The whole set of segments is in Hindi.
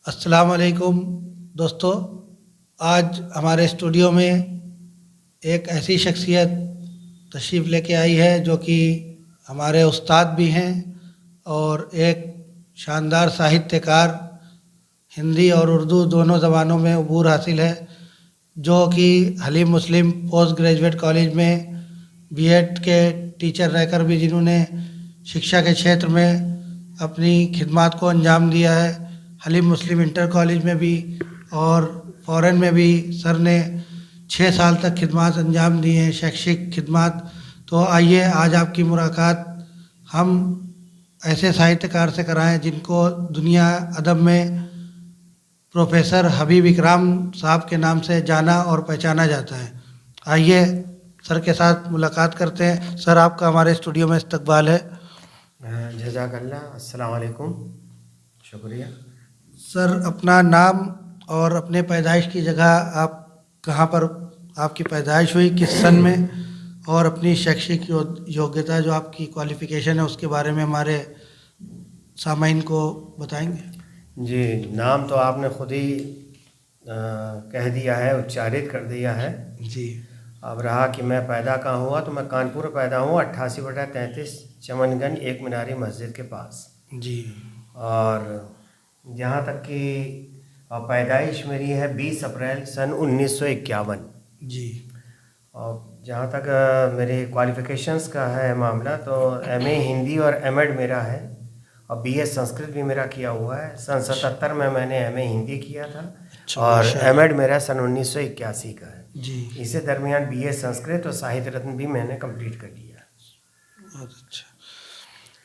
अस्सलाम वालेकुम दोस्तों। आज हमारे स्टूडियो में एक ऐसी शख्सियत तशरीफ़ लेके आई है जो कि हमारे उस्ताद भी हैं और एक शानदार साहित्यकार, हिंदी और उर्दू दोनों ज़बानों में अबूर हासिल है, जो कि हलीम मुस्लिम पोस्ट ग्रेजुएट कॉलेज में बीएड के टीचर रहकर भी जिन्होंने शिक्षा के क्षेत्र में अपनी खिदमत को अंजाम दिया है। हलीम मुस्लिम इंटर कॉलेज में भी और फ़ॉरेन में भी सर ने 6 साल तक खिदमत अंजाम दी हैं, शैक्षिक खिदमत। तो आइए आज आपकी मुलाकात हम ऐसे साहित्यकार से कराएं जिनको दुनिया अदब में प्रोफेसर हबीब इकराम साहब के नाम से जाना और पहचाना जाता है। आइए सर के साथ मुलाकात करते हैं। सर, आपका हमारे स्टूडियो में इस्तकबाल है। जज़ाकल्लाह। अस्सलाम वालेकुम। शुक्रिया। सर, अपना नाम और अपने पैदाइश की जगह, आप कहाँ पर आपकी पैदाइश हुई, किस सन में, और अपनी शैक्षिक योग्यता जो आपकी क्वालिफ़िकेशन है उसके बारे में हमारे सामाइन को बताएंगे। जी, नाम तो आपने ख़ुद ही कह दिया है, उच्चारित कर दिया है। जी। अब रहा कि मैं पैदा कहाँ हुआ, तो मैं कानपुर पैदा हुआ 88/33 चमनगंज एक मीनारी मस्जिद के पास। जी। और जहाँ तक कि पैदाइश मेरी है 20 अप्रैल सन 1951। जी। और जहाँ तक मेरे क्वालिफ़िकेशंस का है मामला, तो एमए हिंदी और एमएड मेरा है और बीए संस्कृत भी मेरा किया हुआ है। सन 77 में मैंने एमए हिंदी किया था। अच्छा, और माशाअल्लाह। एमएड मेरा सन 1981 का है। जी। इसी दरमियान बीए संस्कृत और साहित्य रत्न भी मैंने कंप्लीट कर लिया। बहुत अच्छा।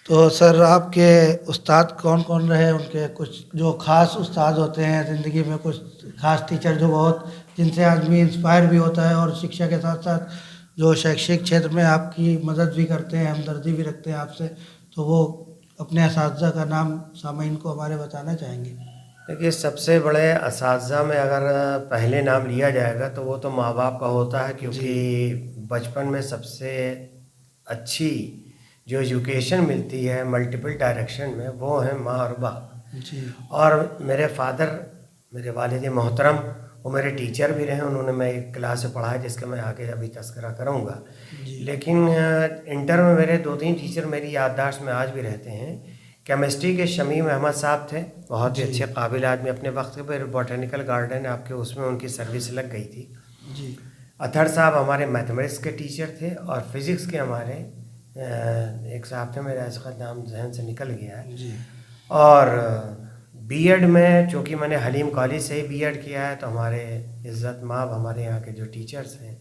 तो सर, आपके उस्ताद कौन कौन रहे, उनके कुछ जो ख़ास उस्ताद होते हैं ज़िंदगी में, कुछ ख़ास टीचर जो बहुत जिनसे आदमी इंस्पायर भी होता है और शिक्षा के साथ साथ जो शैक्षिक क्षेत्र में आपकी मदद भी करते हैं, हमदर्दी भी रखते हैं आपसे, तो वो अपने असातिज़ा का नाम सामाइन को हमारे बताना चाहेंगे। देखिए, सबसे बड़े असातिज़ा में अगर पहले नाम लिया जाएगा तो वो तो माँ बाप का होता है, क्योंकि बचपन में सबसे अच्छी जो एजुकेशन मिलती है मल्टीपल डायरेक्शन में, वो है माँ और बाप। जी। और मेरे फादर, मेरे वालिद मोहतरम, वो मेरे टीचर भी रहे। उन्होंने मैं एक क्लास से पढ़ाया जिसका मैं आगे अभी तस्करा करूँगा। लेकिन इंटर में मेरे 2-3 टीचर मेरी याददाश्त में आज भी रहते हैं। केमिस्ट्री के शमीम अहमद साहब थे, बहुत ही अच्छे काबिल आदमी। अपने वक्त पर बोटेनिकल गार्डन आपके उसमें उनकी सर्विस लग गई थी। जी। अतहर साहब हमारे मैथमेटिक्स के टीचर थे। और फिज़िक्स के हमारे एक साहब थे, मेरा इसका नाम जहन से निकल गया है। जी। और बीएड में चूँकि मैंने हलीम कॉलेज से ही बीएड किया है, तो हमारे इज़्ज़त माब हमारे यहाँ के जो टीचर्स हैं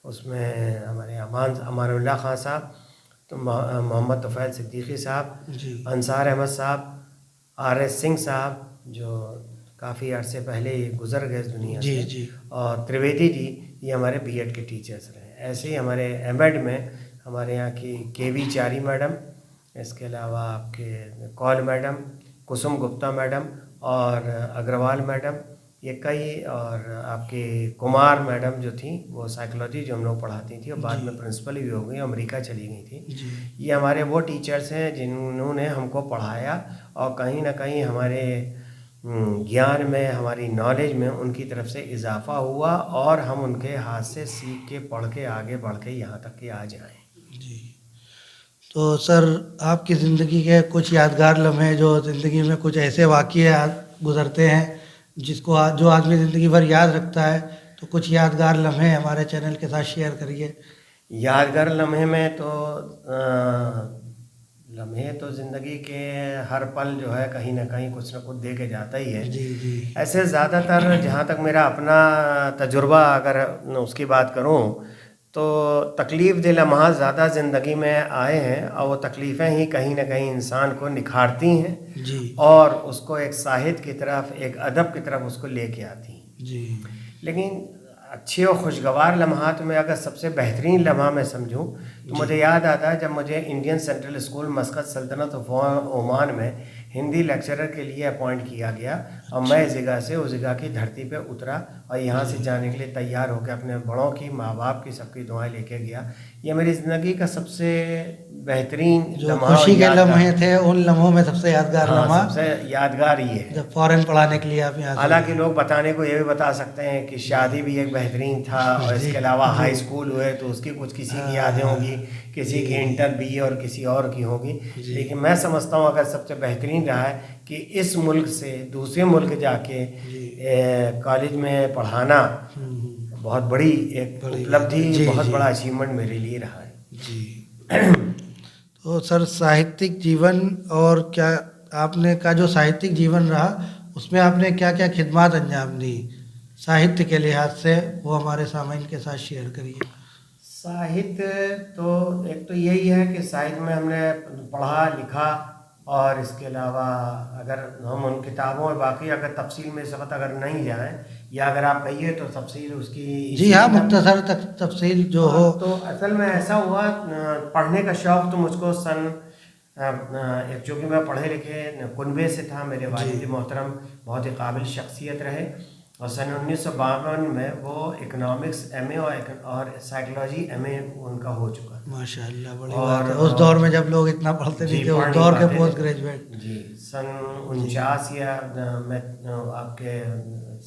उसमें हमारे अमानुल्लाह खान साहब, तो मोहम्मद तुफ़ैल सिद्दीकी साहब, अंसार अहमद साहब, आर.एस. सिंह साहब जो काफ़ी अरसे पहले ही गुज़र गए इस दुनिया से। जी। और त्रिवेदी जी, ये हमारे बीएड के टीचर्स रहे। ऐसे ही हमारे एमएड में हमारे यहाँ की केवी चारी मैडम, इसके अलावा आपके कौल मैडम, कुसुम गुप्ता मैडम और अग्रवाल मैडम, ये कई, और आपके कुमार मैडम जो थी वो साइकोलॉजी जो हम लोग पढ़ाती थी और बाद में प्रिंसिपल भी हो गई, अमेरिका चली गई थी। ये हमारे वो टीचर्स हैं जिन्होंने हमको पढ़ाया और कहीं ना कहीं हमारे ज्ञान में, हमारी नॉलेज में उनकी तरफ से इजाफ़ा हुआ और हम उनके हाथ से सीख के, पढ़ के, आगे बढ़ के यहाँ तक कि आज आए। जी। तो सर, आपकी ज़िंदगी के कुछ यादगार लम्हे, जो ज़िंदगी में कुछ ऐसे वाक़ये गुज़रते हैं जिसको जो आदमी ज़िंदगी भर याद रखता है, तो कुछ यादगार लम्हे हमारे चैनल के साथ शेयर करिए। यादगार लम्हे में तो लम्हे तो ज़िंदगी के हर पल जो है कहीं ना कहीं कुछ ना कुछ दे के जाता ही है। जी। ऐसे ज़्यादातर जहाँ तक मेरा अपना तजुर्बा अगर उसकी बात करूँ, तो तकलीफ़ दे लम्हा ज़्यादा ज़िंदगी में आए हैं और वो तकलीफ़ें ही कहीं ना कहीं इंसान को निखारती हैं जी। और उसको एक साहित्य की तरफ, एक अदब की तरफ उसको लेके आती हैं। जी। लेकिन अच्छे और खुशगवार लम्हात में अगर सबसे बेहतरीन लम्हा मैं समझूं तो मुझे याद आता है जब मुझे इंडियन सेंट्रल स्कूल मस्कत सल्तनत ओमान में हिंदी लेक्चरर के लिए अपॉइंट किया गया और मैं इस जगह से उस जगह की धरती पे उतरा और यहाँ से जाने के लिए तैयार होकर अपने बड़ों की, माँ बाप की, सबकी दुआएं लेके गया। ये मेरी ज़िंदगी का सबसे बेहतरीन जो लम्हा खुशी और के यादगार। लम्हे थे उन लम्हों में सबसे यादगार हाँ, लम्हा सबसे यादगार ये है। जब फॉरेन पढ़ाने के लिए आप यहाँ से हालांकि लोग बताने को ये भी बता सकते हैं कि शादी भी एक बेहतरीन था, और जी, इसके अलावा जी। हाई स्कूल हुए तो उसकी कुछ किसी की यादें होंगी, किसी की इंटर भी और किसी और की होगी। जी। लेकिन मैं समझता हूँ अगर सबसे बेहतरीन रहा है कि इस मुल्क से दूसरे मुल्क जाके कॉलेज में पढ़ाना बहुत बड़ी एक बड़ी उपलब्धि, जी, बहुत जी। बड़ा अचीवमेंट मेरे लिए रहा है। जी। तो सर साहित्यिक जीवन और क्या आपने का जो साहित्यिक जीवन रहा उसमें आपने क्या क्या खिदमत अंजाम दी साहित्य के लिहाज से, वो हमारे सामाइन के साथ शेयर करिए। साहित्य तो एक तो यही है कि साहित्य में हमने पढ़ा लिखा, और इसके अलावा अगर हम उन किताबों और बाकी अगर तफसील में इस वक्त अगर नहीं जाएं, या अगर आप कहिए तो तफसील उसकी जी इसी हाँ, किताब- मुख्तसर तफसील जो हो। तो असल में ऐसा हुआ, पढ़ने का शौक़ तो मुझको सन एक चूँकि मैं पढ़े लिखे कुनबे से था, मेरे वालिद मोहतरम बहुत ही काबिल शख्सियत रहे, और सन 1952 में वो इकनॉमिक्स एमए और साइकोलॉजी एमए उनका हो चुका। माशाअल्लाह, बड़ी और बात है। उस दौर में जब लोग इतना पढ़ते जी, नहीं थे, पढ़ उस नहीं दौर के पाते थे। Post graduate. जी, सन 49 या मैं आपके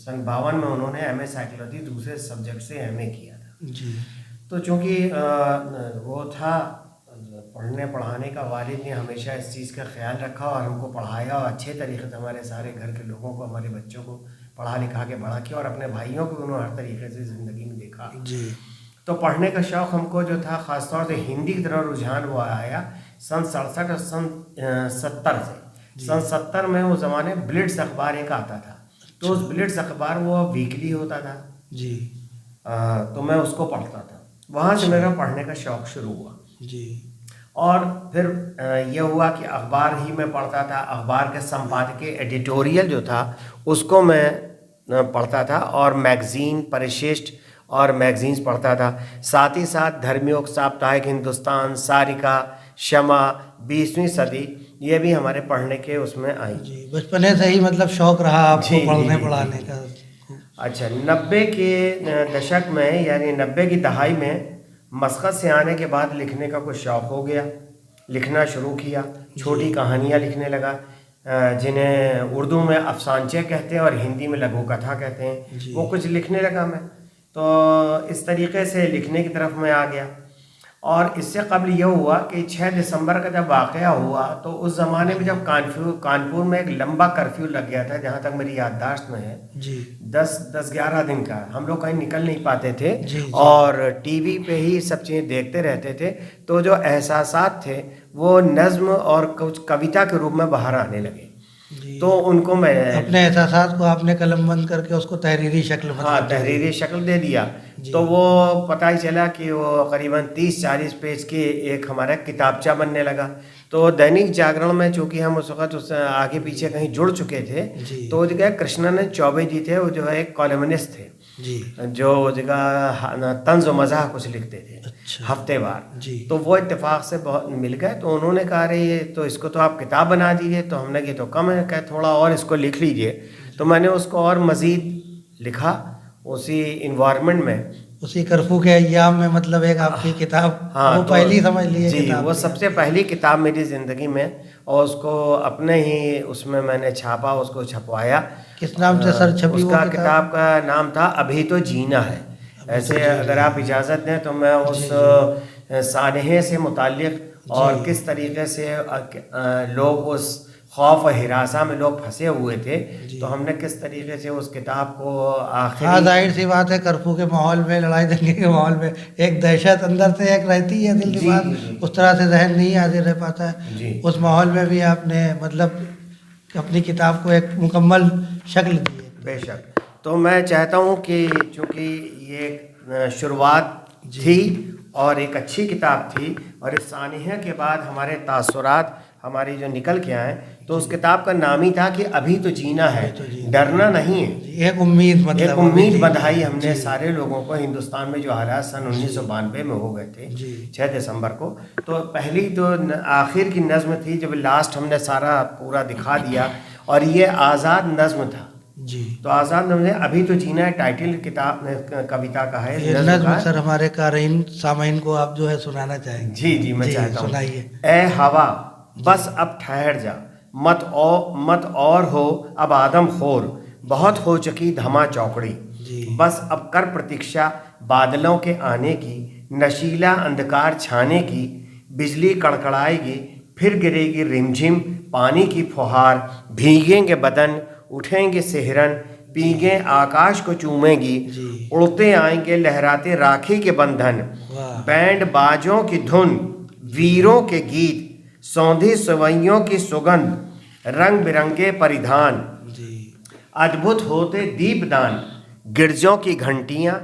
सन 52 में उन्होंने एमए साइकोलॉजी दूसरे सब्जेक्ट से एमए किया था। जी। तो चूँकि वो था, पढ़ने पढ़ाने का, वालिद ने हमेशा इस चीज़ का ख्याल रखा और हमको पढ़ाया, और अच्छे तरीके से हमारे सारे घर के लोगों को, हमारे बच्चों को पढ़ा लिखा के बड़ा किया, और अपने भाइयों को उन्होंने हर तरीके से ज़िंदगी में देखा। जी। तो पढ़ने का शौक़ हमको जो था ख़ासतौर से हिंदी की तरफ रुझान वो आया सन 67 और सन 70 से। सन 70 में वो ज़माने ब्लिट्स अखबार एक आता था, तो उस ब्लिट्स अखबार वो वीकली होता था। जी। तो मैं उसको पढ़ता था, वहाँ से मेरा पढ़ने का शौक़ शुरू हुआ। जी। और फिर ये हुआ कि अखबार ही मैं पढ़ता था, अखबार के संपादकीय एडिटोरियल जो था उसको मैं पढ़ता था, और मैगज़ीन परिशिष्ट और मैगज़ीन्स पढ़ता था। साथ ही साथ धर्मयोग, साप्ताहिक हिंदुस्तान, सारिका, शमा, 20वीं सदी, ये भी हमारे पढ़ने के उसमें आई। जी, बचपने से ही मतलब शौक़ रहा आपको जी, पढ़ने जी, पढ़ाने जी। का। अच्छा, 90 के दशक में, यानी 90 की दहाई में मस्कत से आने के बाद लिखने का कुछ शौक़ हो गया, लिखना शुरू किया, छोटी कहानियाँ लिखने लगा, जिन्हें उर्दू में अफसानचे कहते हैं और हिंदी में लघु कथा कहते हैं। वो कुछ लिखने लगा मैं, तो इस तरीके से लिखने की तरफ मैं आ गया। और इससे कबल ये हुआ कि 6 दिसंबर का जब वाक़या हुआ, तो उस ज़माने में जब कानपुर में एक लंबा कर्फ्यू लग गया था, जहाँ तक मेरी याददाश्त में है, जी। 10-11 दिन का, हम लोग कहीं निकल नहीं पाते थे। जी। और टीवी पे ही सब चीज़ें देखते रहते थे, तो जो एहसासात थे वो नज़्म और कुछ कविता के रूप में बाहर आने लगे। तो उनको मैं अपने एहसासात को आपने कलमबंद करके उसको तहरीरी शक्ल हाँ, तहरीरी शक्ल दे दिया। तो वो पता ही चला कि वो करीबन 30-40 पेज की एक हमारा किताबचा बनने लगा। तो दैनिक जागरण में चूँकि हम उस वक़्त उस आगे पीछे कहीं जुड़ चुके थे, तो वो जगह कृष्णानंद चौबे जी थे, वो जो है एक कॉलमनिस्ट थे जी, जो जगह तंज़ व मज़ाह कुछ लिखते थे। अच्छा। हफ्तेवार। जी। तो वो इत्तेफाक से बहुत मिल गए, तो उन्होंने कहा अरे ये तो इसको तो आप किताब बना दीजिए। तो हमने कहा तो कम है, कहा थोड़ा और इसको लिख लीजिए। तो मैंने उसको और मज़ीद लिखा उसी इन्वायरमेंट में, उसी कर्फ्यू के अय्याम में, मतलब एक आपकी किताब हाँ, वो तो पहली समझ लिए जी, किताब वो थी। सबसे पहली किताब मेरी ज़िंदगी में, और उसको अपने ही उसमें मैंने छापा, उसको छपवाया। किस नाम से सर छपी वो उसका किताब? किताब का नाम था अभी तो जीना है। ऐसे अगर आप इजाज़त दें तो मैं उस सानहे से मुताल्लिक़ और किस तरीके से लोग उस खौफ और हिरासा में लोग फंसे हुए थे, तो हमने किस तरीके से उस किताब को आखिरी हाँ, जाहिर सी बात है, कर्फ्यू के माहौल में, लड़ाई दंगे के माहौल में एक दहशत अंदर से एक रहती है, दिल दिमाग उस तरह से जहन नहीं हाजिर रह पाता है। उस माहौल में भी आपने मतलब अपनी किताब को एक मुकम्मल शक्ल दी है। बेशक। तो मैं चाहता हूँ कि चूँकि ये शुरुआत थी और एक अच्छी किताब थी, और इस सानिया के बाद हमारे तासुरात हमारी जो निकल के आए, तो उस किताब का नाम ही था कि अभी तो जीना है, डरना नहीं है। एक उम्मीद, मतलब एक उम्मीद बंधाई हमने सारे लोगों को। हिंदुस्तान में जो हालात सन 1992 में हो गए थे 6 दिसंबर को, तो पहली तो आखिर की नज़्म थी, जब लास्ट हमने सारा पूरा दिखा दिया, और ये आज़ाद नज़्म था। जी। तो आज़ाद नज़म ने अभी तो जीना है टाइटल किताब कविता का है, ये नज़्म का नज्म है। सर हमारे क़ारीन सामाइन को आप जो है सुनाना चाहेंगे? जी जी, मैं चाहता हूँ। सुनाइए। ए हवा बस अब ठहर जा, मत और हो अब आदम खोर, बहुत हो चुकी धमा चौकड़ी, जी। बस अब कर प्रतीक्षा बादलों के आने की, नशीला अंधकार छाने की, बिजली कड़कड़ाएगी फिर गिरेगी रिमझिम पानी की फुहार, भीगेंगे बदन उठेंगे सेहरन, पींगे आकाश को चूमेगी, जी। उड़ते आएंगे लहराते राखी के बंधन, वाह। बैंड बाजों की धुन, वीरों के गीत, सौंधी सवैयों की सुगंध, रंग बिरंगे परिधान, जी। अद्भुत होते दीपदान, गिरजों की घंटियां,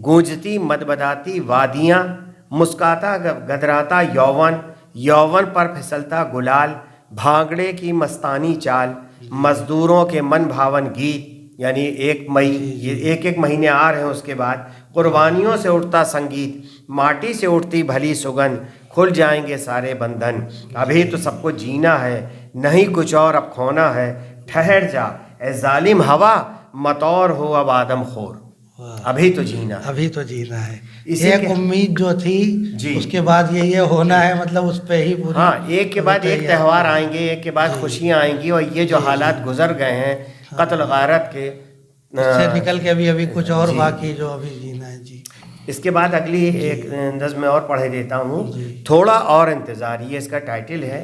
गूंजती मदमदाती वादियां, मुस्काता गदराता यौवन, यौवन पर फिसलता गुलाल, भांगड़े की मस्तानी चाल, मजदूरों के मन भावन गीत, यानी एक महीने आ रहे हैं उसके बाद, कुर्बानियों से उठता संगीत, माटी से उठती भली सुगंध, खुल जाएंगे सारे बंधन, अभी तो सबको जीना है नहीं कुछ और अब खोना है, ठहर जा ए जालिम हवा मतौर हो अब आदम खोर, अभी तो जीना है। अभी तो जीना है। इसी एक के- उम्मीद जो थी जी। उसके बाद ये होना है, मतलब उस पे ही पूरी। हाँ, एक के बाद एक त्यौहार आएंगे, एक के बाद जी। खुशियाँ आएंगी, और ये जो हालात गुजर गए हैं कत्ल गारत के, इससे निकल के अभी कुछ और जी। बाकी जो अभी जीना है। जी। इसके बाद अगली एक नज़्म में और पढ़े देता हूँ, थोड़ा और इंतज़ार, ये इसका टाइटल है।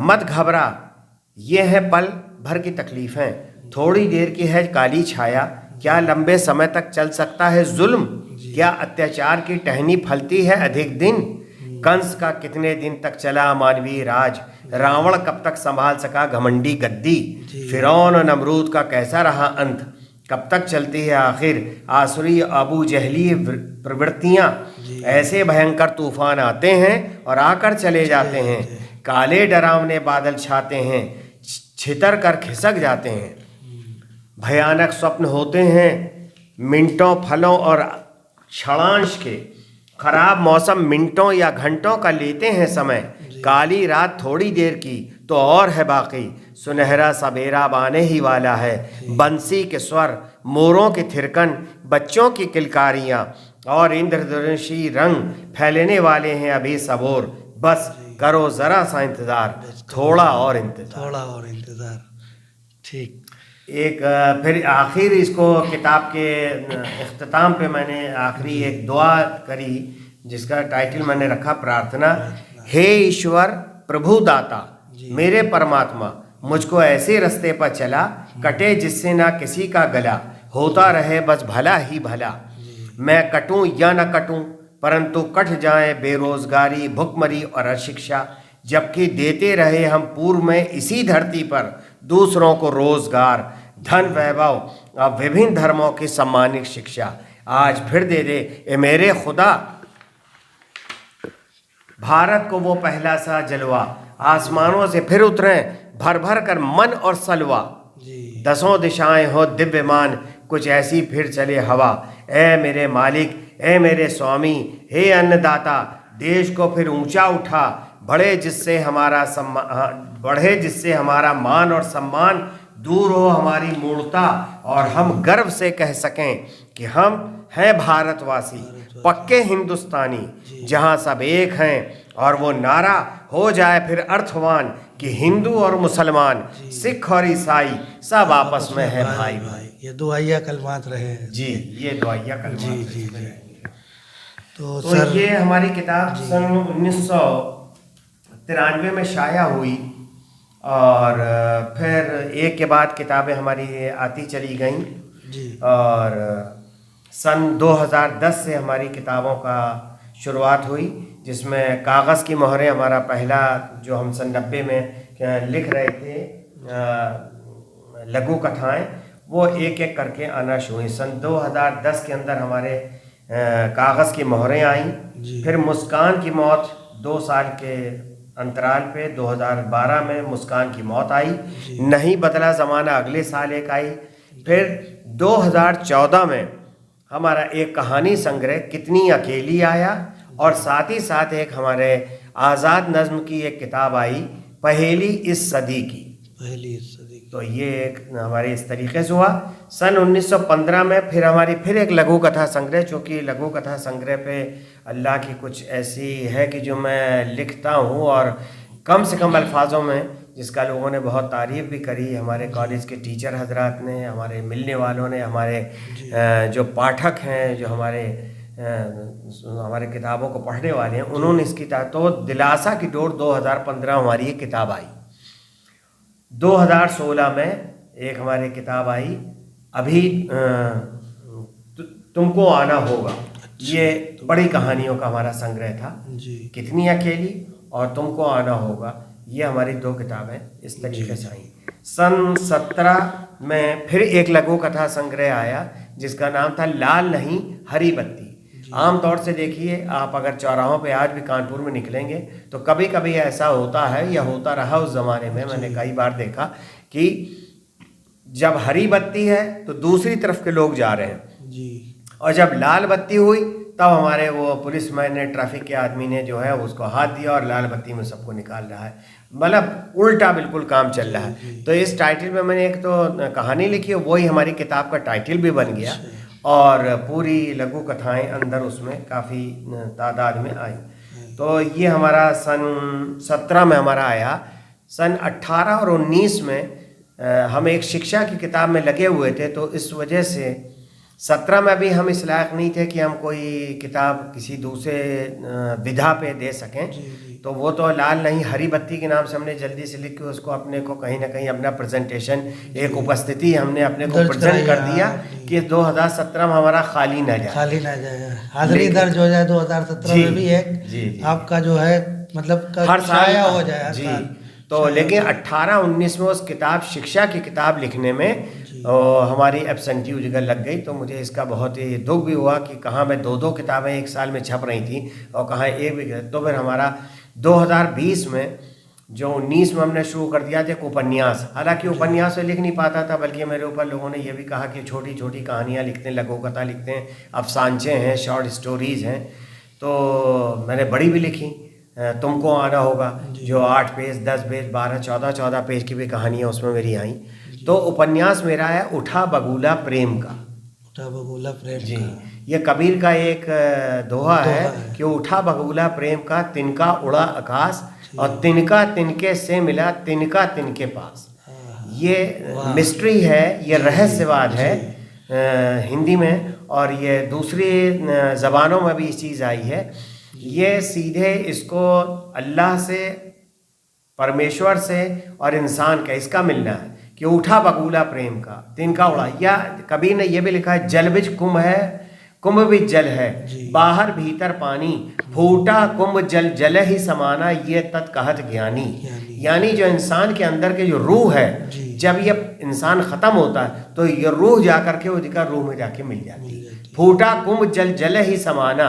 मत घबरा ये है पल भर की तकलीफ़ें, थोड़ी देर की है काली छाया, क्या लंबे समय तक चल सकता है जुल्म, क्या अत्याचार की टहनी फलती है अधिक दिन, कंस का कितने दिन तक चला मानवीय राज, रावण कब तक संभाल सका घमंडी गद्दी, फिरौन और नमरूद का कैसा रहा अंत, कब तक चलती है आखिर आसुरी अबू जहली प्रवृत्तियाँ, ऐसे भयंकर तूफान आते हैं और आकर चले जाते हैं, काले डरावने बादल छाते हैं, छितर कर खिसक जाते हैं, भयानक स्वप्न होते हैं मिनटों फलों और क्षणांश के, खराब मौसम मिनटों या घंटों का लेते हैं समय, काली रात थोड़ी देर की तो और है बाकी, सुनहरा सवेरा बाने ही वाला है, बंसी के स्वर मोरों की थिरकन बच्चों की किलकारियाँ और इंद्रधनुषी रंग फैलने वाले हैं अभी सबोर, बस करो ज़रा सा इंतज़ार, थोड़ा और इंतज़ार। ठीक। एक फिर आखिर इसको किताब के इख्तिताम पे मैंने आखिरी एक दुआ करी जिसका टाइटल मैंने रखा प्रार्थना। हे ईश्वर प्रभु दाता मेरे परमात्मा, मुझको ऐसे रास्ते पर चला कटे जिससे ना किसी का गला, होता रहे बस भला ही भला, मैं कटूं या न कटूं परंतु कट जाए बेरोजगारी भुखमरी और अशिक्षा, जबकि देते रहे हम पूर्व में इसी धरती पर दूसरों को रोजगार, धन वैभव और विभिन्न धर्मों की सम्मानित शिक्षा, आज फिर दे दे ए मेरे खुदा भारत को वो पहला सा जलवा, आसमानों से फिर उतरें भर भर कर मन और सलवा, दसों दिशाएं हो दिव्यमान कुछ ऐसी फिर चले हवा, ए मेरे मालिक ए मेरे स्वामी हे अन्नदाता, देश को फिर ऊंचा उठा, बढ़े जिससे हमारा मान और सम्मान, दूर हो हमारी मूर्खता और हम गर्व से कह सकें कि हम हैं भारतवासी पक्के हिंदुस्तानी, जहां सब एक हैं, और वो नारा हो जाए फिर अर्थवान कि हिंदू और मुसलमान सिख और ईसाई सब आपस में है भाई भाई। ये दुआया कलमात रहे हैं। जी, ये दुआया कलमात जी। तो सर ये हमारी किताब सन 1993 में शाया हुई, और फिर एक के बाद किताबें हमारी आती चली गईं जी। और सन 2010 से हमारी किताबों का शुरुआत हुई, जिसमें कागज़ की मोहरें हमारा पहला जो हम सन 90 में लिख रहे थे लघु कथाएं, वो एक एक करके आना शुरू हुई। सन 2010 के अंदर हमारे कागज़ की मोहरें आईं, फिर मुस्कान की मौत 2 साल के अंतराल पे 2012 में मुस्कान की मौत आई, नहीं बदला ज़माना अगले साल एक आई, फिर 2014 में हमारा एक कहानी संग्रह कितनी अकेली आया, और साथ ही साथ एक हमारे आज़ाद नज़्म की एक किताब आई पहेली इस सदी की। पहेली इस सदी की। तो ये एक हमारे इस तरीके से हुआ। सन 1915 में फिर हमारी फिर एक लघु कथा संग्रह, चूँकि लघु कथा संग्रह पे अल्लाह की कुछ ऐसी है कि जो मैं लिखता हूँ और कम से कम अल्फाजों में, जिसका लोगों ने बहुत तारीफ़ भी करी, हमारे कॉलेज के टीचर हजरात ने, हमारे मिलने वालों ने, हमारे जो पाठक हैं, जो हमारे किताबों को पढ़ने वाले हैं, उन्होंने इस किताब, तो दिलासा की डोर 2015 हमारी ये किताब आई। 2016 में एक हमारी किताब आई अभी तुमको आना होगा। ये बड़ी कहानियों का हमारा संग्रह था जी। कितनी अकेली और तुमको आना होगा, ये हमारी 2 किताबें इस तरीके से आई। सन 17 में फिर एक लघु कथा संग्रह आया जिसका नाम था लाल नहीं हरी बत्ती। आमतौर से देखिए, आप अगर चौराहों पे आज भी कानपुर में निकलेंगे तो कभी कभी ऐसा होता है या होता रहा उस ज़माने में, मैंने कई बार देखा कि जब हरी बत्ती है तो दूसरी तरफ के लोग जा रहे हैं जी, और जब लाल बत्ती हुई तब हमारे वो पुलिसमैन ने, ट्रैफिक के आदमी ने जो है उसको हाथ दिया और लाल बत्ती में सबको निकाल रहा है। मतलब उल्टा बिल्कुल काम चल रहा है। तो इस टाइटल में मैंने एक तो कहानी लिखी है, वही हमारी किताब का टाइटल भी बन गया और पूरी लघु कथाएं अंदर उसमें काफ़ी तादाद में आई। तो ये हमारा सन 17 में हमारा आया। सन 18 और 19 में हम एक शिक्षा की किताब में लगे हुए थे, तो इस वजह से 17 में भी हम इस लायक नहीं थे कि हम कोई किताब किसी दूसरे विधा पे दे सकें। तो वो तो लाल नहीं हरी बत्ती के नाम से हमने जल्दी से लिख के उसको अपने को कहीं ना कहीं अपना प्रेजेंटेशन, एक उपस्थिति हमने अपने को प्रेजेंट कर दिया कि 2017 में हमारा खाली ना जाए, हाजिरी दर्ज हो जाए 2017 में भी एक आपका जो है मतलब हर साल हो जाए जी। तो लेकिन 18-19 में उस किताब, शिक्षा की किताब लिखने में हमारी एब्सेंटी जगह लग गई। तो मुझे इसका बहुत ही दुख भी हुआ कि कहाँ मैं 2-2 किताबें एक साल में छप रही थी और कहाँ एक भी। तो फिर हमारा 2020 में जो 19 में हमने शुरू कर दिया था एक उपन्यास। हालांकि उपन्यास से लिख नहीं पाता था, बल्कि मेरे ऊपर लोगों ने यह भी कहा कि छोटी छोटी कहानियाँ लिखते हैं, लघु कथा लिखते हैं, अफसानचे हैं, शॉर्ट स्टोरीज़ हैं। तो मैंने बड़ी भी लिखी, तुमको आना होगा, जो 8 पेज, 10 पेज, 12, 14 पेज की भी कहानियाँ उसमें मेरी आई। तो उपन्यास मेरा है उठा बगुला प्रेम का। उठा बगुला प्रेम जी, का। ये कबीर का एक दोहा है कि उठा बगुला प्रेम का, तिनका उड़ा आकाश और तिनका तिनके से मिला, तिनका तिनके पास। ये मिस्ट्री है, ये रहस्यवाद है हिंदी में, और ये दूसरी ज़बानों में भी इस चीज़ आई है। ये सीधे इसको अल्लाह से, परमेश्वर से और इंसान का इसका मिलना है कि उठा बगुला प्रेम का, तिनका उड़ा। या कबीर ने यह भी लिखा है, जल बिच कुंभ है, कुंभ भी जल है, बाहर भीतर पानी, फूटा कुंभ जल जल ही समाना, ये तत् कहत ज्ञानी। यानी जो इंसान के अंदर के जो रूह है, जब ये इंसान ख़त्म होता है तो ये रूह जाकर के उसका रूह में जाके मिल जाती है। फूटा कुंभ जल जल ही समाना,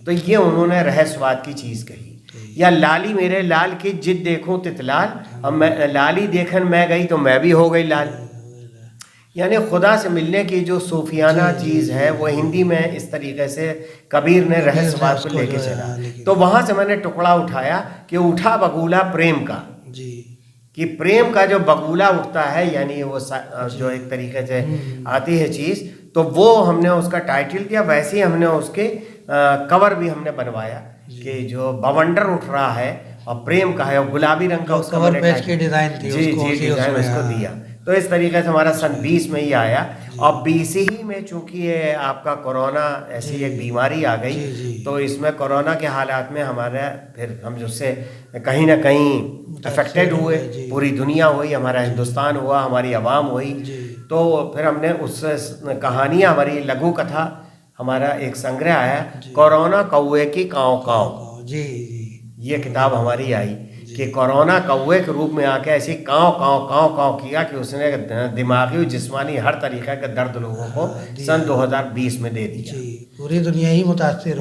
तो ये उन्होंने रहस्यवाद की चीज़ कही। या लाली मेरे लाल की जिद देखूं तितलाल, अब मैं लाली देखन मैं गई तो मैं भी हो गई लाल। यानी खुदा से मिलने की जो सूफियाना चीज़ है वो हिंदी में इस तरीके से कबीर ने रहस्यवाद को लेके चला। तो वहाँ से मैंने टुकड़ा उठाया कि उठा बगुला प्रेम का, कि प्रेम का जो बगुला उठता है, यानी वो जो एक तरीके से आती है चीज़, तो वो हमने उसका टाइटल दिया। वैसे ही हमने उसके कवर भी हमने बनवाया कि जो बवंडर उठ रहा है और प्रेम का है, और गुलाबी रंग का उसका कवर पेज की डिज़ाइन थी, जी डिज़ाइन उसको दिया। तो इस तरीके से हमारा सन 20 में ही आया। और 20 ही में चूंकि ये आपका कोरोना ऐसी एक बीमारी आ गई, तो इसमें कोरोना के हालात में हमारा फिर हम उससे कहीं ना कहीं अफेक्टेड हुए, पूरी दुनिया हुई, हमारा हिंदुस्तान हुआ, हमारी आवाम हुई। तो फिर हमने उस कहानियाँ, हमारी लघु कथा, हमारा एक संग्रह आया, कोरोना कौए की काँव काँव। जी, ये किताब हमारी आई कि कोरोना कौए के रूप में आके ऐसी काँव काँव काँव काँव किया कि उसने दिमागी और जिस्मानी हर तरीके का दर्द लोगों को सन 2020 में दे दिया। पूरी दुनिया ही मुतासिर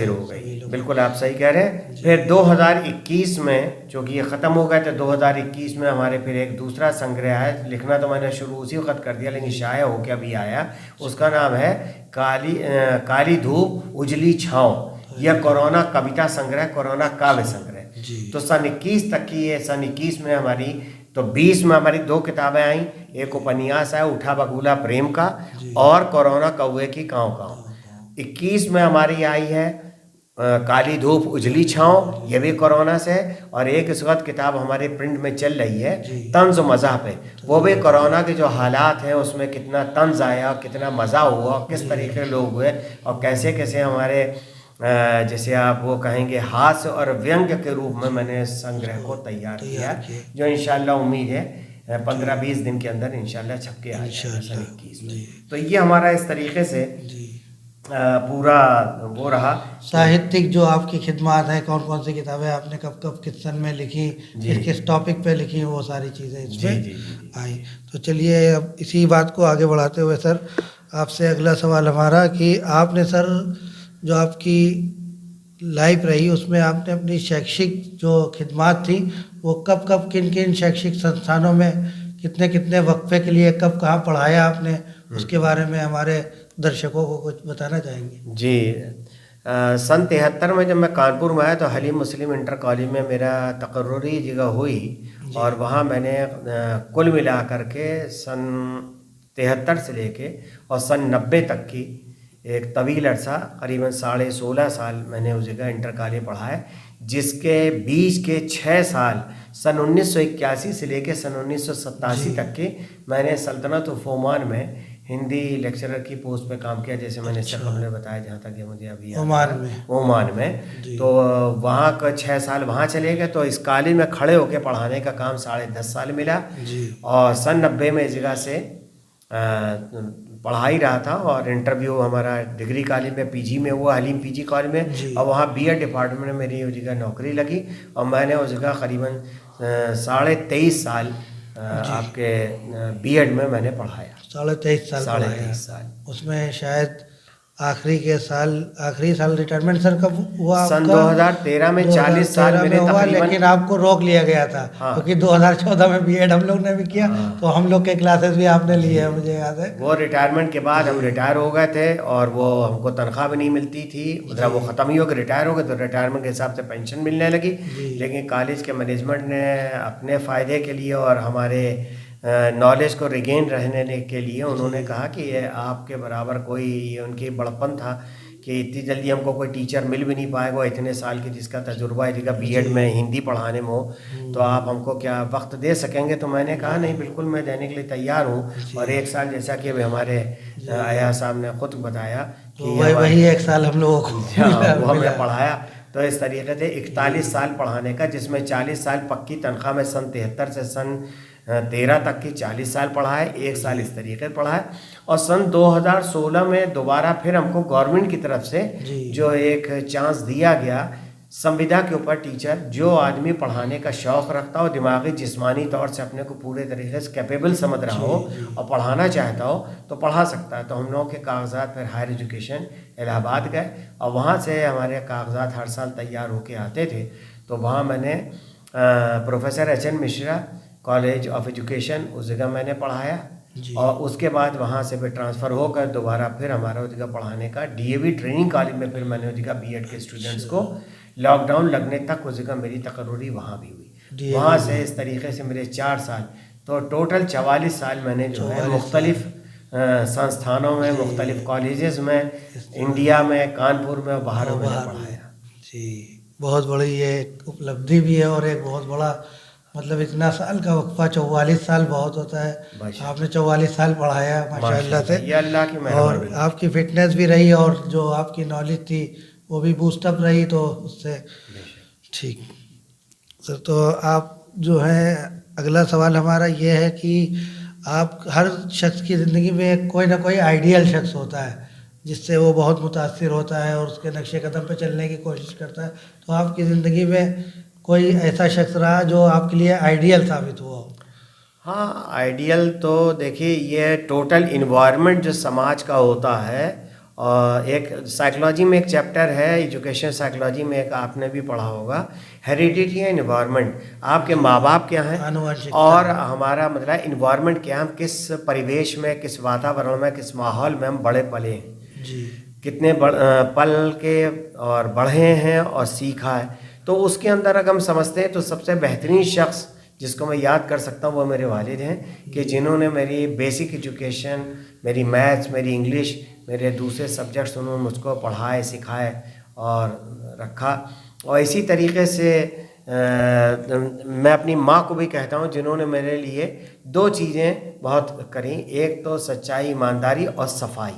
हो गई। बिल्कुल आप सही कह रहे हैं। फिर 2021 में, चूँकि ये ख़त्म हो गए, तो 2021 में हमारे फिर एक दूसरा संग्रह है। लिखना तो मैंने शुरू उसी वक्त कर दिया, लेकिन शाया होकर अभी आया। उसका नाम है काली धूप उजली छाँव। यह कोरोना कविता संग्रह, कोरोना काव्य संग्रह। तो सन 21 तक की, ये सन 21 में हमारी, तो तो 20 में हमारी 2 किताबें आई, एक उपन्यास है उठा बगुला प्रेम का और कोरोना कौवे की काँव काँव। 21 में हमारी आई है काली धूप उजली छाँव, ये भी कोरोना से है। और एक इस वक्त किताब हमारे प्रिंट में चल रही है तंज मज़ा पे, वो भी कोरोना के जो हालात हैं उसमें कितना तंज आया, कितना मज़ा हुआ, किस तरीके के लोग हुए और कैसे कैसे हमारे जैसे आप वो कहेंगे हास्य और व्यंग्य के रूप में मैंने संग्रह को तैयार किया, जो इंशाल्लाह उम्मीद है 15-20 दिन के अंदर इंशाल्लाह छप के आ जाएगा 21 में। तो ये हमारा इस तरीके से पूरा वो रहा। साहित्यिक जो आपकी खिदमत है, कौन कौन सी किताबें आपने कब कब किस सन में लिखी, किस किस टॉपिक पे लिखी, वो सारी चीज़ें इसमें आई। तो चलिए अब इसी बात को आगे बढ़ाते हुए सर आपसे अगला सवाल हमारा कि आपने सर जो आपकी लाइफ रही उसमें आपने अपनी शैक्षिक जो खिदमत थी वो कब कब किन किन शैक्षिक संस्थानों में कितने कितने वक्फे के लिए कब कहाँ पढ़ाया आपने, उसके बारे में हमारे दर्शकों को कुछ बताना चाहेंगे? जी, सन 73 में जब मैं कानपुर में आया तो हलीम मुस्लिम इंटर कॉलेज में मेरा तकर्रुरी जगह हुई और वहाँ मैंने कुल मिला करके सन 73 से लेके और सन 90 तक की एक तवील अरसा करीबन 16.5 साल मैंने उस जगह इंटर कॉलेज पढ़ा है, जिसके बीच के 6 साल सन 1981 से लेके सन 1987 तक के मैंने सल्तनत ओमान में हिंदी लेक्चरर की पोस्ट पे काम किया, जैसे मैंने इससे पहले बताया, जहाँ तक ये मुझे अभी ओमान में। तो वहाँ का 6 साल वहाँ चले गए, तो इस कॉलेज में खड़े होकर पढ़ाने का काम 10.5 साल मिला और सन 90 में इस जगह से पढ़ा ही रहा था और इंटरव्यू हमारा डिग्री कॉलेज में पीजी में हुआ, हलीम पीजी कॉलेज में, और वहाँ बीएड डिपार्टमेंट में मेरी उस जगह नौकरी लगी और मैंने उस जगह करीबन 23.5 साल आपके बीएड में मैंने पढ़ाया। 23.5 साल उसमें शायद आखिरी साल रिटायरमेंट सर कब हुआ? सन 2013 में 40 साल मेरे हुआ, लेकिन आपको रोक लिया गया था क्योंकि 2014 में बीएड हम लोग ने भी किया, तो हम लोग के क्लासेस भी आपने लिए है, मुझे याद है। वो रिटायरमेंट के बाद हम रिटायर हो गए थे और वो हमको तनख्वाह भी नहीं मिलती थी, मतलब वो ख़त्म ही हो गए, रिटायर हो गए, तो रिटायरमेंट के हिसाब से पेंशन मिलने लगी। लेकिन कॉलेज के मैनेजमेंट ने अपने फ़ायदे के लिए और हमारे नॉलेज को रिगेन रहने के लिए उन्होंने कहा कि ये आपके बराबर कोई, ये उनकी बड़प्पन था कि इतनी जल्दी हमको कोई टीचर मिल भी नहीं पाएगा इतने साल की जिसका तजुर्बा है, जिसका बीएड में हिंदी पढ़ाने में हो, तो आप हमको क्या वक्त दे सकेंगे? तो मैंने कहा नहीं, बिल्कुल मैं देने के लिए तैयार हूँ। और 1 साल, जैसा कि अभी हमारे आया साहब ने खुद बताया कि वही 1 साल हम लोगों को वो हमने पढ़ाया। तो इस तरीके से 41 साल पढ़ाने का, जिसमें 40 साल पक्की तनख्वाह में सन 73 से सन 13 तक की 40 साल पढ़ा है, 1 साल इस तरीके से पढ़ा है। और सन 2016 में दोबारा फिर हमको गवर्नमेंट की तरफ से जो एक चांस दिया गया संविदा के ऊपर, टीचर जो आदमी पढ़ाने का शौक़ रखता हो, दिमागी जिस्मानी तौर से अपने को पूरे तरीके से कैपेबल समझ रहा हो और पढ़ाना चाहता हो तो पढ़ा सकता है। तो हम लोगों के कागजात फिर हायर एजुकेशन इलाहाबाद गए और वहाँ से हमारे कागजात हर साल तैयार होके आते थे। तो वहाँ मैंने professor HN Mishra college of education उस जगह मैंने पढ़ाया और उसके बाद वहाँ से फिर ट्रांसफ़र होकर दोबारा फिर हमारा उस जगह पढ़ाने का DAV ट्रेनिंग कॉलेज में फिर मैंने उस जगह बीएड के स्टूडेंट्स को लॉकडाउन लगने तक उस जगह मेरी तकर्रुरी वहाँ भी हुई। वहाँ से इस तरीके से मेरे 4 साल, तो टोटल 44 साल मैंने जो है मुख्तलिफ संस्थानों में, मुख्तलिफ कॉलेजेस में, इंडिया में, कानपुर में, बाहर में पढ़ाया। जी, बहुत बड़ी ये उपलब्धि भी है और एक बहुत बड़ा, मतलब इतना साल का वक्फा, 44 साल बहुत होता है, आपने 44 साल पढ़ाया माशाअल्लाह से। ये अल्लाह की मेहरबानी। और आपकी फिटनेस भी रही और जो आपकी नॉलेज थी वो भी बूस्टअप रही, तो उससे ठीक सर। तो आप जो है, अगला सवाल हमारा ये है कि आप, हर शख्स की ज़िंदगी में कोई ना कोई आइडियल शख्स होता है जिससे वो बहुत मुतासिर होता है और उसके नक्शे कदम पे चलने की कोशिश करता है। तो आपकी ज़िंदगी में कोई ऐसा शख्स रहा जो आपके लिए आइडियल साबित हुआ? हाँ, आइडियल तो देखिए, ये टोटल इन्वायरमेंट जो समाज का होता है, और एक साइकोलॉजी में एक चैप्टर है, एजुकेशन साइकोलॉजी में एक आपने भी पढ़ा होगा, हेरिडिटी एंड इन्वायरमेंट। आपके माँ बाप क्या हैं और हमारा मतलब इन्वायरमेंट क्या, हम किस परिवेश में, किस वातावरण में, किस माहौल में हम बड़े पले हैं जी, कितने पल के और बढ़े हैं और सीखा है। तो उसके अंदर अगर हम समझते हैं तो सबसे बेहतरीन शख्स जिसको मैं याद कर सकता हूँ वो मेरे वालिद हैं, कि जिन्होंने मेरी बेसिक एजुकेशन, मेरी मैथ्स, मेरी इंग्लिश, मेरे दूसरे सब्जेक्ट्स उन्होंने मुझको पढ़ाए, सिखाए और रखा। और इसी तरीके से मैं अपनी माँ को भी कहता हूँ, जिन्होंने मेरे लिए 2 चीज़ें बहुत करी। एक तो सच्चाई, ईमानदारी और सफाई,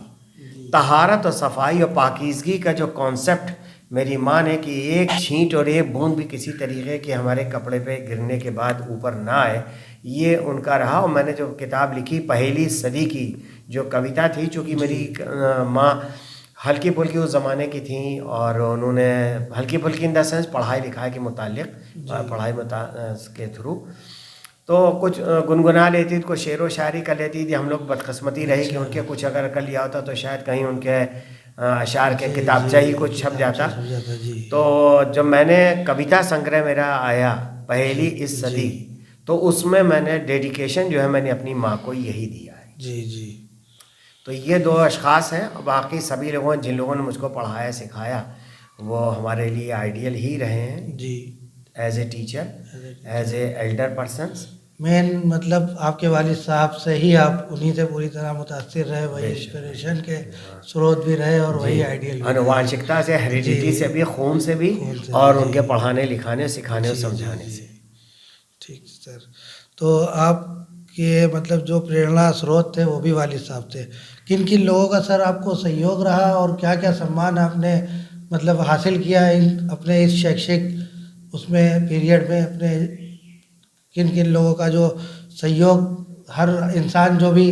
तहारत और सफाई और पाकीज़गी का जो कॉन्सेप्ट मेरी माँ ने, कि एक छींट और एक बूंद भी किसी तरीके के हमारे कपड़े पे गिरने के बाद ऊपर ना आए, ये उनका रहा। और मैंने जो किताब लिखी पहली सदी की जो कविता थी, चूँकि मेरी माँ हल्की फुल्की उस ज़माने की थी, और उन्होंने हल्की फुल्की इन द सेंस पढ़ाई लिखाई के मुतालिक, पढ़ाई के थ्रू तो कुछ गुनगुना लेती थी, कुछ शेर व शायरी कर लेती थी। हम लोग बदकिस्मती रही कि उनके कुछ अगर कर लिया होता तो शायद कहीं उनके अशार के किताबचा ही कुछ छप जाता। तो जब मैंने कविता संग्रह मेरा आया पहली इस सदी, तो उसमें मैंने डेडिकेशन जो है मैंने अपनी माँ को यही दिया है। जी जी। तो ये 2 अशख़ास हैं। बाकी सभी लोगों, जिन लोगों ने मुझको पढ़ाया सिखाया, वो हमारे लिए आइडियल ही रहे हैं जी, as a teacher, as a elder persons. Main मतलब आपके वालिद साहब से ही आप उन्हीं से पूरी तरह मुतासिर रहे, वही इंस्पिरेशन के स्रोत भी रहे और वही आइडियल भी रहे। आनुवांशिकता से, हेरिडिटी से भी, खून से भी, और उनके पढ़ाने लिखाने, सिखाने और समझाने से। ठीक सर। तो आपके मतलब जो प्रेरणा स्रोत थे वो भी वालिद साहब थे। किन किन लोगों का सर आपको सहयोग रहा और क्या क्या सम्मान आपने मतलब हासिल किया इन अपने इस शैक्षिक उसमें पीरियड में? अपने किन किन लोगों का जो सहयोग, हर इंसान जो भी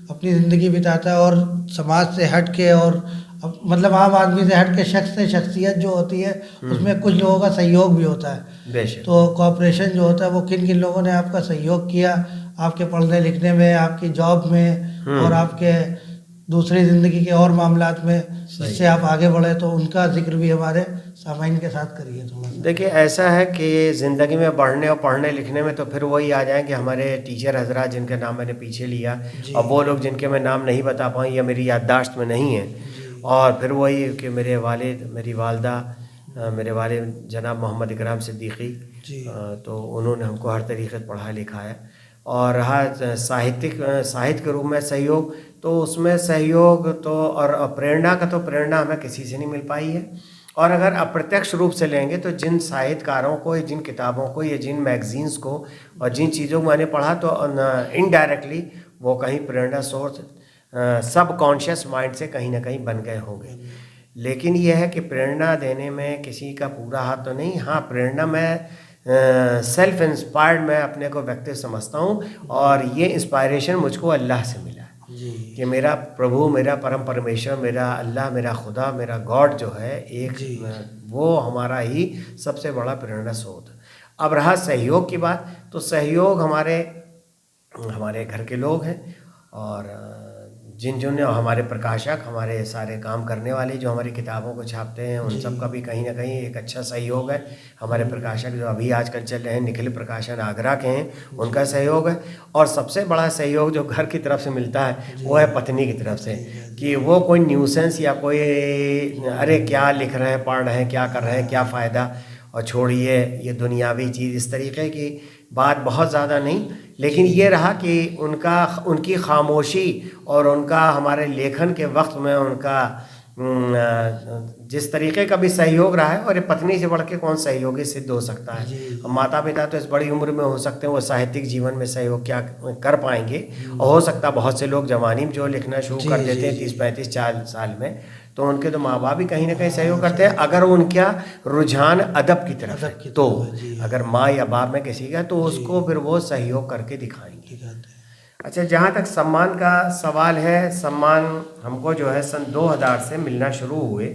अपनी ज़िंदगी बिताता है और समाज से हट के और मतलब आम आदमी से हट के शख्स से शख्सियत जो होती है उसमें कुछ लोगों का सहयोग भी होता है। तो कोऑपरेशन जो होता है वो किन किन लोगों ने आपका सहयोग किया आपके पढ़ने लिखने में, आपकी जॉब में और आपके दूसरी ज़िंदगी के और मामलात में, जिससे आप आगे बढ़े, तो उनका जिक्र भी हमारे सामाइन के साथ करिए थोड़ा सा। देखिए, ऐसा है कि ज़िंदगी में बढ़ने और पढ़ने लिखने में तो फिर वही आ जाएंगे हमारे टीचर हजरात, जिनका नाम मैंने पीछे लिया, और वो लोग जिनके मैं नाम नहीं बता पाऊँ या मेरी याददाश्त में नहीं है। और फिर वही कि मेरे वालिद, मेरी वालदा, मेरे वालिद जनाब मोहम्मद इकराम सिद्दीकी, तो उन्होंने हमको हर तरीके से पढ़ा लिखाया। और रहा साहित्य के रूप में सहयोग, तो उसमें सहयोग तो और प्रेरणा का, तो प्रेरणा हमें किसी से नहीं मिल पाई है। और अगर अप्रत्यक्ष रूप से लेंगे तो जिन साहित्यकारों को, जिन किताबों को, या जिन मैगज़ीन्स को और जिन चीज़ों को मैंने पढ़ा, तो इनडायरेक्टली वो कहीं प्रेरणा सोर्स सबकॉन्शियस माइंड से कहीं ना कहीं बन गए होंगे। लेकिन यह है कि प्रेरणा देने में किसी का पूरा हाथ तो नहीं। हाँ, प्रेरणा में सेल्फ इंस्पायर्ड मैं अपने को व्यक्ति समझता हूँ, और ये इंस्पायरेशन मुझको अल्लाह से मिला है कि मेरा प्रभु, मेरा परम परमेश्वर, मेरा अल्लाह, मेरा खुदा, मेरा गॉड जो है एक, वो हमारा ही सबसे बड़ा प्रेरणा स्रोत। अब रहा सहयोग की बात, तो सहयोग हमारे घर के लोग हैं, और जिन हमारे प्रकाशक, हमारे सारे काम करने वाले जो हमारी किताबों को छापते हैं, उन सब का भी कहीं ना कहीं एक अच्छा सहयोग है। हमारे प्रकाशक जो अभी आजकल चल रहे हैं, निखिल प्रकाशन आगरा के हैं, उनका सहयोग है। और सबसे बड़ा सहयोग जो घर की तरफ से मिलता है वो है पत्नी की तरफ से, कि वो कोई न्यूसेंस या कोई अरे क्या लिख रहे हैं, पढ़ रहे हैं, क्या कर रहे हैं, क्या फ़ायदा, और छोड़िए ये दुनियावी चीज़, इस तरीके की बात बहुत ज़्यादा नहीं। लेकिन ये रहा कि उनकी खामोशी और उनका हमारे लेखन के वक्त में उनका जिस तरीके का भी सहयोग रहा है, और ये पत्नी से बढ़ के कौन सहयोगी सिद्ध हो सकता है। माता पिता तो इस बड़ी उम्र में हो सकते हैं, वो साहित्यिक जीवन में सहयोग क्या कर पाएंगे। और हो सकता है बहुत से लोग जवानी में जो लिखना शुरू कर देते हैं 30-35 साल में, तो उनके तो माँ बाप भी कहीं ना कहीं सहयोग करते हैं, अगर उनका रुझान अदब की तरफ है। तो अगर माँ या बाप में किसी का, तो उसको फिर वो सहयोग करके दिखाएंगे। अच्छा, जहाँ तक सम्मान का सवाल है, सम्मान हमको जो है सन 2000 से मिलना शुरू हुए,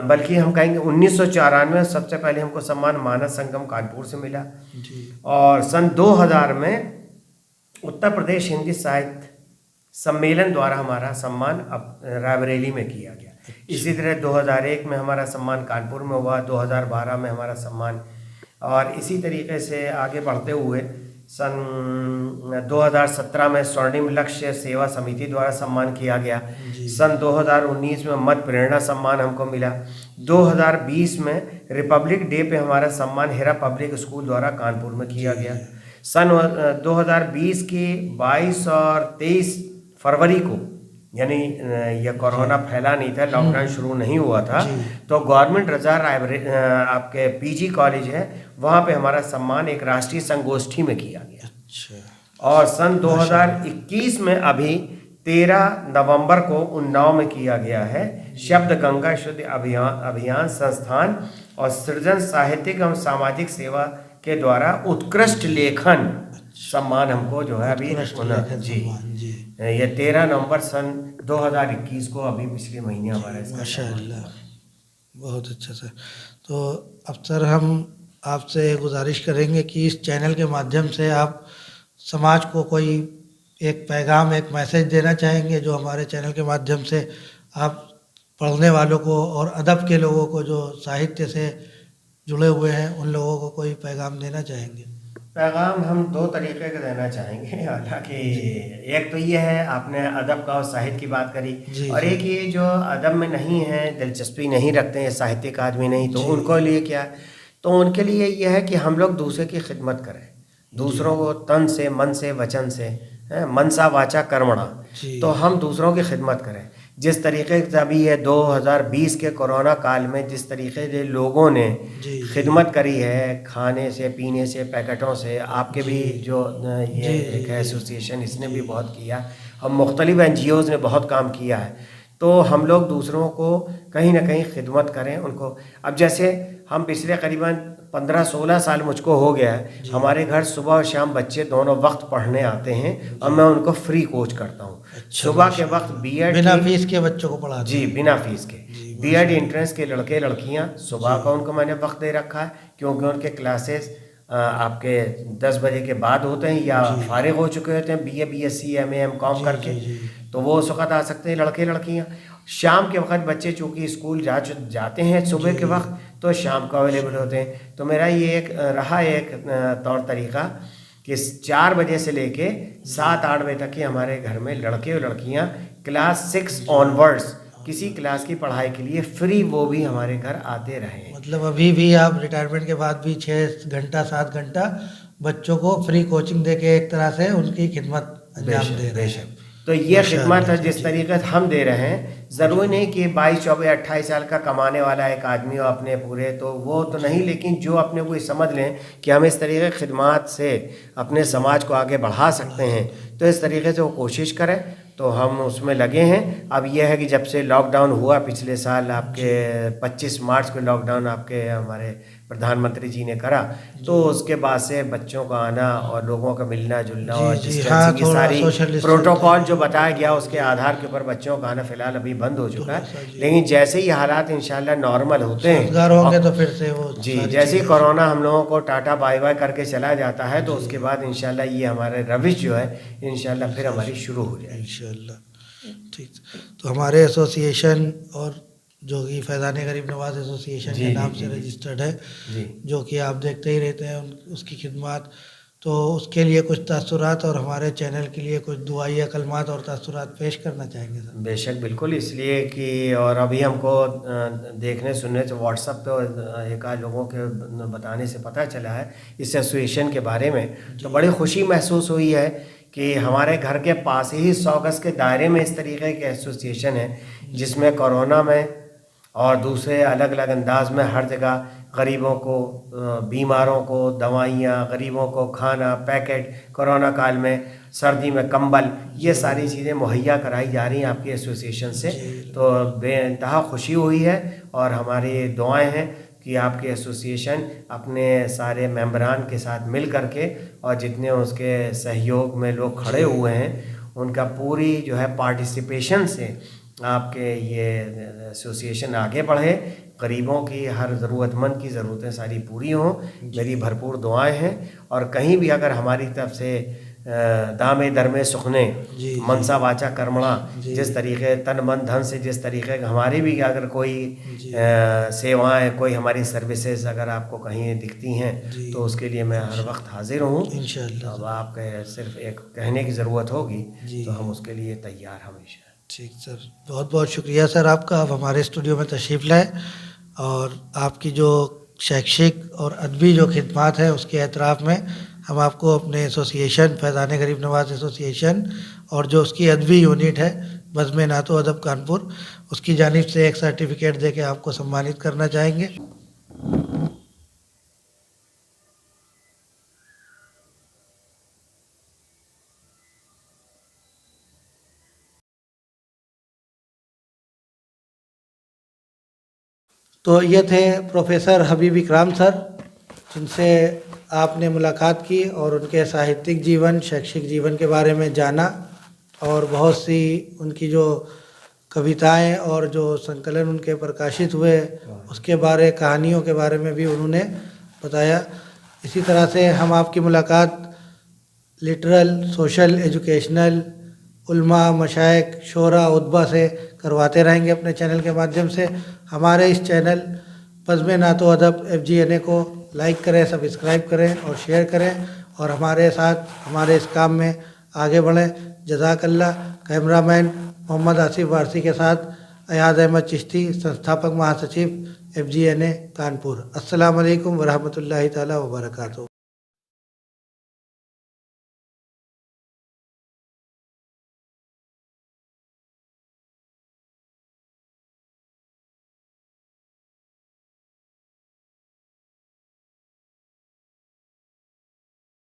बल्कि हम कहेंगे 1994 सबसे पहले हमको सम्मान मानस संगम कानपुर से मिला, और सन 2000 में उत्तर प्रदेश हिंदी साहित्य सम्मेलन द्वारा हमारा सम्मान अब रायबरेली में किया गया। इसी तरह 2001 में हमारा सम्मान कानपुर में हुआ, 2012 में हमारा सम्मान, और इसी तरीके से आगे बढ़ते हुए सन 2017 में स्वर्णिम लक्ष्य सेवा समिति द्वारा सम्मान किया गया। सन 2019 में मत प्रेरणा सम्मान हमको मिला। 2020 में रिपब्लिक डे पे हमारा सम्मान हेरा पब्लिक स्कूल द्वारा कानपुर में किया गया। सन 2020 की 22 और 23 फरवरी को, यानी यह कोरोना फैला नहीं था, लॉकडाउन शुरू नहीं हुआ था, तो गवर्नमेंट रजा आपके पीजी कॉलेज है, वहाँ पे हमारा सम्मान एक राष्ट्रीय संगोष्ठी में किया गया। अच्छा। और सन 2021 में अभी 13 नवंबर को उन्नाव में किया गया है शब्द गंगा शुद्ध अभियान संस्थान और सृजन साहित्यिक एवं सामाजिक सेवा के द्वारा उत्कृष्ट लेखन सम्मान हमको जो है अभी जी ये 13 नवंबर सन 2021 को अभी पिछले महीने हमारे माशाअल्लाह, बहुत अच्छा सर। तो अब सर हम आपसे गुजारिश करेंगे कि इस चैनल के माध्यम से आप समाज को कोई एक पैगाम, एक मैसेज देना चाहेंगे, जो हमारे चैनल के माध्यम से आप पढ़ने वालों को और अदब के लोगों को जो साहित्य से जुड़े हुए हैं उन लोगों को कोई पैगाम देना चाहेंगे? पैगाम हम 2 तरीके का देना चाहेंगे। हालांकि एक तो ये है, आपने अदब का और साहित्य की बात करी, और एक ये जो अदब में नहीं है, दिलचस्पी नहीं रखते हैं, साहित्यिक आदमी नहीं, तो उनको लिए क्या, तो उनके लिए ये है कि हम लोग दूसरे की खिदमत करें, दूसरों को तन से, मन से, वचन से, मनसा वाचा कर्मणा, तो हम दूसरों की खिदमत करें। जिस तरीके से अभी ये 2020 के कोरोना काल में जिस तरीके से लोगों ने खिदमत करी है, खाने से, पीने से, पैकेटों से, आपके भी जो ये एक एसोसिएशन, इसने भी बहुत किया, हम मुख्तलिफ NGOs ने बहुत काम किया है, तो हम लोग दूसरों को कहीं ना कहीं खिदमत करें उनको। अब जैसे हम पिछले करीबन 15-16 साल मुझको हो गया है, हमारे घर सुबह और शाम बच्चे दोनों वक्त पढ़ने आते हैं और मैं उनको फ्री कोच करता हूँ। सुबह के वक्त बीएड बिना फीस के बच्चों को पढ़ाते जी, बिना फीस के बीएड एंट्रेंस के लड़के लड़कियाँ, सुबह का उनको मैंने वक्त दे रखा है, क्योंकि उनके क्लासेस आपके 10 बजे के बाद होते हैं या फारिग हो चुके होते हैं BA BSc MA MCOM करके, तो वो उस वक्त आ सकते हैं लड़के लड़कियाँ। शाम के वक्त बच्चे चूँकि स्कूल जाते हैं सुबह के वक्त, तो शाम को अवेलेबल होते हैं। तो मेरा ये एक रहा एक तौर तरीक़ा कि 4 बजे से लेके 7-8 बजे तक ही हमारे घर में लड़के और लड़कियाँ क्लास 6 ऑनवर्ड्स किसी क्लास की पढ़ाई के लिए फ्री, वो भी हमारे घर आते रहे। मतलब अभी भी आप रिटायरमेंट के बाद भी 6 घंटा 7 घंटा बच्चों को फ्री कोचिंग दे के एक तरह से उनकी खिदमत अंजाम दे रहे हैं। तो ये खिदमत है जिस तरीके से हम दे रहे हैं, ज़रूरी नहीं कि 22, 24, 28 साल का कमाने वाला एक आदमी हो अपने पूरे, तो वो तो नहीं, लेकिन जो अपने को समझ लें कि हम इस तरीके की खिदमत से अपने समाज को आगे बढ़ा सकते हैं, तो इस तरीके से वो कोशिश करें, तो हम उसमें लगे हैं। अब यह है कि जब से लॉकडाउन हुआ पिछले साल, आपके 25 मार्च को लॉकडाउन आपके हमारे प्रधानमंत्री जी ने करा, तो उसके बाद से बच्चों का आना और लोगों का मिलना जुलना और डिस्टेंसिंग की सारी प्रोटोकॉल जो बताया गया उसके आधार के ऊपर बच्चों का आना फिलहाल अभी बंद हो चुका है। लेकिन जैसे ही हालात इंशाल्लाह नॉर्मल होते हैं तो फिर से वो जी, जैसे ही कोरोना हम लोगों को टाटा बाय बाय करके चला जाता है, तो उसके बाद इंशाल्लाह ये हमारे रविश जो है इंशाल्लाह फिर हमारी शुरू हो जाएगी इंशाल्लाह। ठीक, तो हमारे एसोसिएशन और जो कि फैज़ान गरीब नवाज एसोसिएशन के नाम से रजिस्टर्ड है, जो कि आप देखते ही रहते हैं उसकी खिदमत, तो उसके लिए कुछ तासुरात और हमारे चैनल के लिए कुछ दुआइया कलमात और तासुरात पेश करना चाहेंगे सर? बेशक, बिल्कुल, इसलिए कि और अभी हमको देखने सुनने से व्हाट्सएप पे एक आध लोगों के बताने से पता चला है इस एसोसिएशन के बारे में, तो बड़ी खुशी महसूस हुई है कि हमारे घर के पास ही 100 गज के दायरे में इस तरीके के एसोसिएशन है, जिसमें कोरोना में और दूसरे अलग अलग अंदाज में हर जगह गरीबों को, बीमारों को दवाइयाँ, गरीबों को खाना, पैकेट, कोरोना काल में सर्दी में कंबल, ये सारी चीज़ें मुहैया कराई जा रही हैं आपकी एसोसिएशन से, तो बेइंतहा खुशी हुई है। और हमारी दुआएं हैं कि आपके एसोसिएशन अपने सारे मेंबरान के साथ मिल करके और जितने उसके सहयोग में लोग खड़े हुए हैं, उनका पूरी जो है पार्टिसिपेशन से आपके ये एसोसिएशन आगे बढ़े, गरीबों की हर ज़रूरतमंद की ज़रूरतें सारी पूरी हों, मेरी भरपूर दुआएं हैं। और कहीं भी अगर हमारी तरफ से दामे दरमे सुखने जी, मनसा वाचा कर्मणा, जी। जिस तरीके तन मन धन से जिस तरीके का हमारी भी अगर कोई जी। सेवाएं, कोई हमारी सर्विसेज अगर आपको कहीं दिखती हैं जी। तो उसके लिए मैं हर वक्त हाजिर हूँ। इंशाअल्लाह। अब आपके सिर्फ एक कहने की ज़रूरत होगी जी। तो हम उसके लिए तैयार हमेशा। ठीक सर, बहुत बहुत शुक्रिया सर आपका, आप हमारे स्टूडियो में तशरीफ़ लाए और आपकी जो शैक्षिक और अदबी जो खिदमात है उसके एतराफ़ में हम आपको अपने एसोसिएशन फैज़ान गरीब नवाज़ एसोसिएशन और जो उसकी अदबी यूनिट है बज़्म नातो अदब कानपुर, उसकी जानिब से एक सर्टिफिकेट दे के आपको सम्मानित करना चाहेंगे। तो ये थे प्रोफेसर हबीब इकराम सर, जिनसे आपने मुलाकात की और उनके साहित्यिक जीवन, शैक्षिक जीवन के बारे में जाना और बहुत सी उनकी जो कविताएं और जो संकलन उनके प्रकाशित हुए उसके बारे, कहानियों के बारे में भी उन्होंने बताया। इसी तरह से हम आपकी मुलाकात लिटरल, सोशल, एजुकेशनल, उल्मा, मशाइख, शोरा, उद्बा से करवाते रहेंगे अपने चैनल के माध्यम से। हमारे इस चैनल बज़्म नातो अदब FGNA को लाइक करें, सब्सक्राइब करें और शेयर करें और हमारे साथ हमारे इस काम में आगे बढ़ें। जज़ाकल्लाह। कैमरामैन मोहम्मद आसिफ वारसी के साथ अयाज अहमद चिश्ती, संस्थापक महासचिव FGNA कानपुर। अस्सलाम वालेकुम वरहमतुल्लाहि ताला व बरकातहू।